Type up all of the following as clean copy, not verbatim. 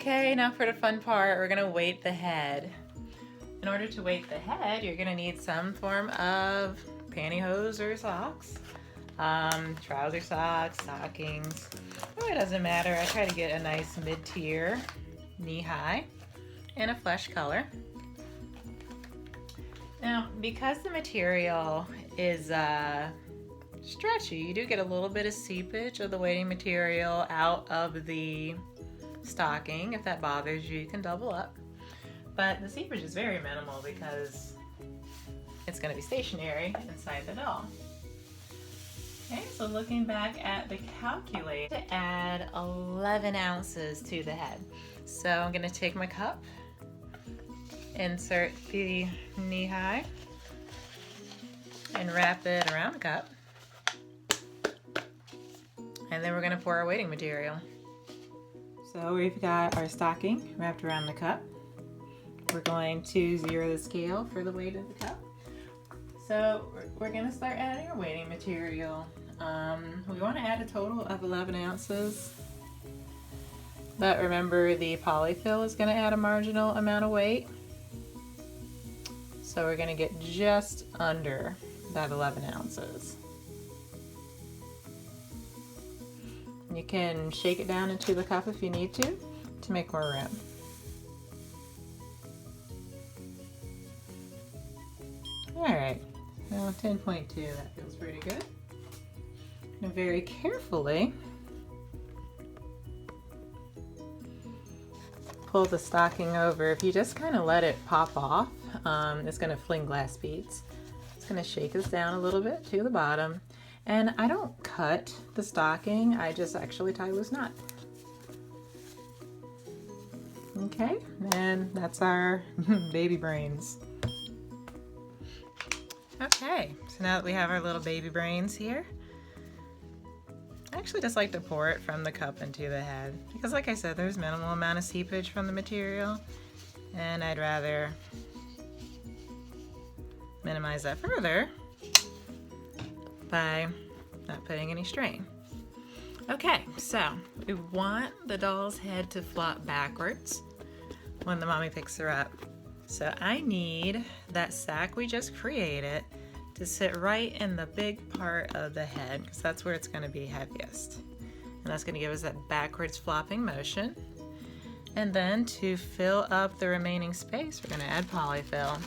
Okay, now for the fun part, we're gonna weight the head. In order to weight the head, you're gonna need some form of pantyhose or socks, trouser socks, stockings. Really doesn't matter. I try to get a nice mid-tier, knee-high, and a flesh color. Now, because the material is stretchy, you do get a little bit of seepage of the weighting material out of the stocking. If that bothers you, you can double up. But the seepage is very minimal because it's going to be stationary inside the doll. Okay, so looking back at the calculator, to add 11 ounces to the head. So I'm going to take my cup, insert the knee high, and wrap it around the cup. And then we're going to pour our weighting material. So we've got our stocking wrapped around the cup. We're going to zero the scale for the weight of the cup. So we're going to start adding our weighting material. We want to add a total of 11 ounces. But remember, the Polyfill is going to add a marginal amount of weight. So we're going to get just under that 11 ounces. You can shake it down into the cup if you need to make more room. Alright, now 10.2, that feels pretty good. Now very carefully pull the stocking over. If you just kind of let it pop off, it's going to fling glass beads. It's going to shake us down a little bit to the bottom. And I don't cut the stocking, I just actually tie a loose knot. Okay, and that's our baby brains. Okay, so now that we have our little baby brains here, I actually just like to pour it from the cup into the head because, like I said, there's minimal amount of seepage from the material, and I'd rather minimize that further by not putting any strain. Okay, so we want the doll's head to flop backwards when the mommy picks her up. So I need that sack we just created to sit right in the big part of the head because that's where it's going to be heaviest. And that's going to give us that backwards flopping motion. And then to fill up the remaining space, we're going to add Polyfill.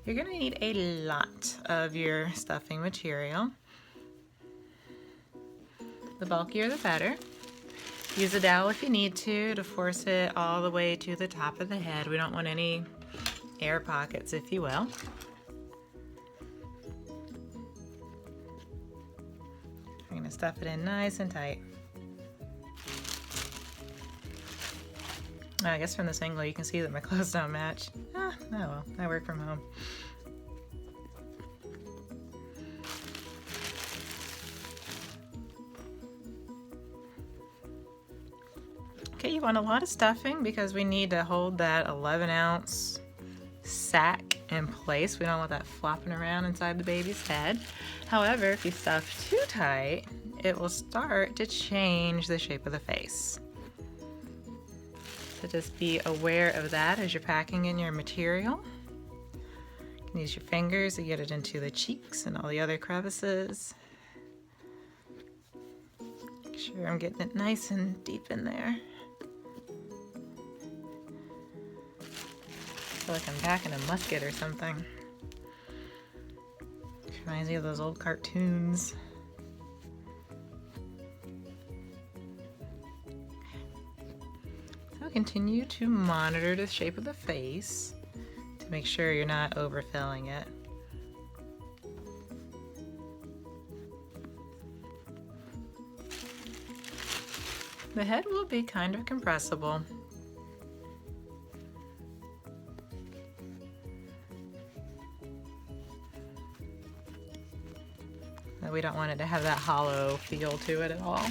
You're going to need a lot of your stuffing material. The bulkier the better. Use a dowel if you need to force it all the way to the top of the head. We don't want any air pockets, if you will. We're going to stuff it in nice and tight. I guess from this angle you can see that my clothes don't match. Oh well, I work from home. Okay, you want a lot of stuffing because we need to hold that 11-ounce sack in place. We don't want that flopping around inside the baby's head. However, if you stuff too tight, it will start to change the shape of the face. So just be aware of that as you're packing in your material. You can use your fingers to get it into the cheeks and all the other crevices. Make sure I'm getting it nice and deep in there. I feel like I'm packing a musket or something. Reminds me of those old cartoons. So continue to monitor the shape of the face to make sure you're not overfilling it. The head will be kind of compressible. We don't want it to have that hollow feel to it at all.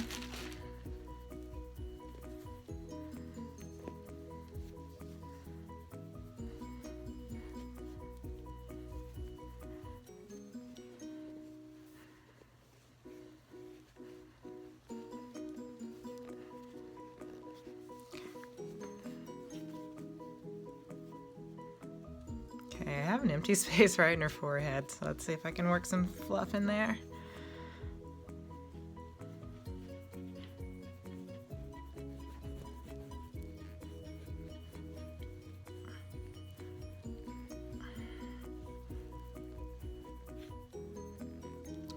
have an empty space right in her forehead, so let's see if I can work some fluff in there.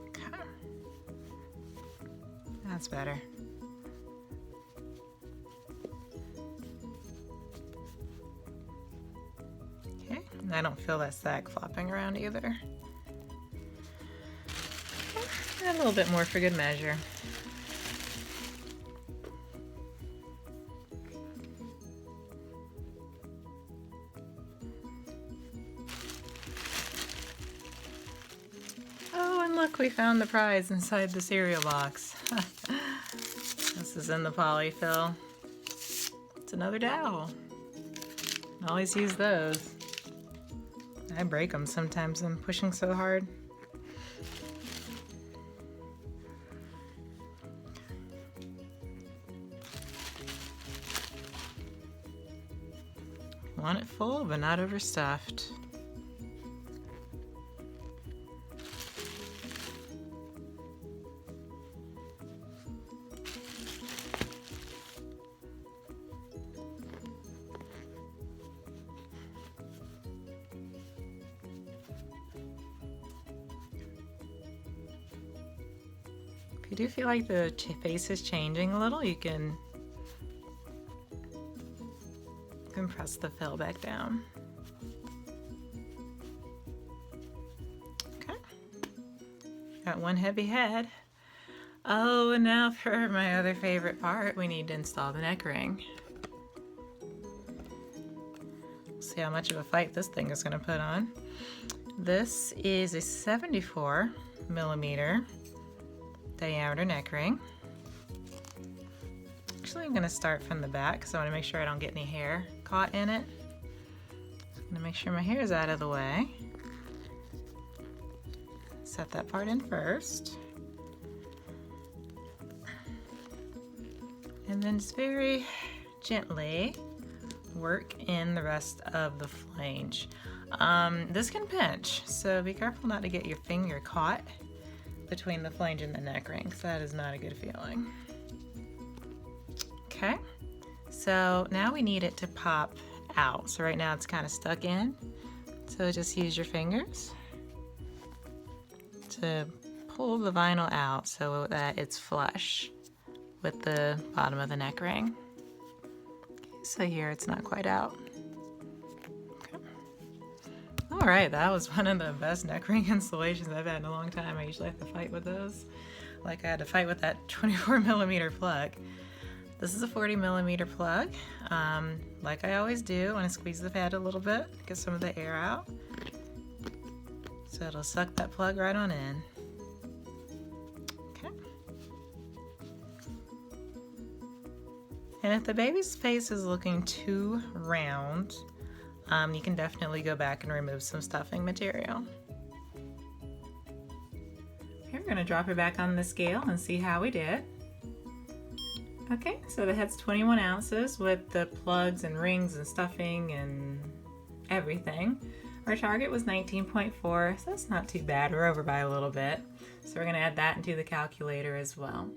Okay. That's better. I don't feel that sack flopping around either. And a little bit more for good measure. Oh, and look, we found the prize inside the cereal box. This is in the Polyfill. It's another dowel. I always use those. I break them sometimes. I'm pushing so hard. Want it full, but not overstuffed. If you do feel like the face is changing a little, you can press the fill back down. Okay. Got one heavy head. Oh, and now for my other favorite part, we need to install the neck ring. See how much of a fight this thing is going to put on. This is a 74mm diameter neck ring. Actually, I'm going to start from the back because I want to make sure I don't get any hair caught in it. I'm going to make sure my hair is out of the way. Set that part in first. And then just very gently work in the rest of the flange. This can pinch, so be careful not to get your finger caught between the flange and the neck ring, because that is not a good feeling. Okay, so now we need it to pop out. So right now it's kind of stuck in, so just use your fingers to pull the vinyl out so that it's flush with the bottom of the neck ring. Okay, so here it's not quite out. Okay. All right, that was one of the best neck ring installations I've had in a long time. I usually have to fight with those. Like I had to fight with that 24mm plug. This is a 40mm plug. Like I always do, I want to squeeze the pad a little bit, get some of the air out. So it'll suck that plug right on in. Okay. And if the baby's face is looking too round, you can definitely go back and remove some stuffing material. Okay, we're going to drop her back on the scale and see how we did. Okay, so the head's 21 ounces with the plugs and rings and stuffing and everything. Our target was 19.4, so that's not too bad. We're over by a little bit. So we're going to add that into the calculator as well.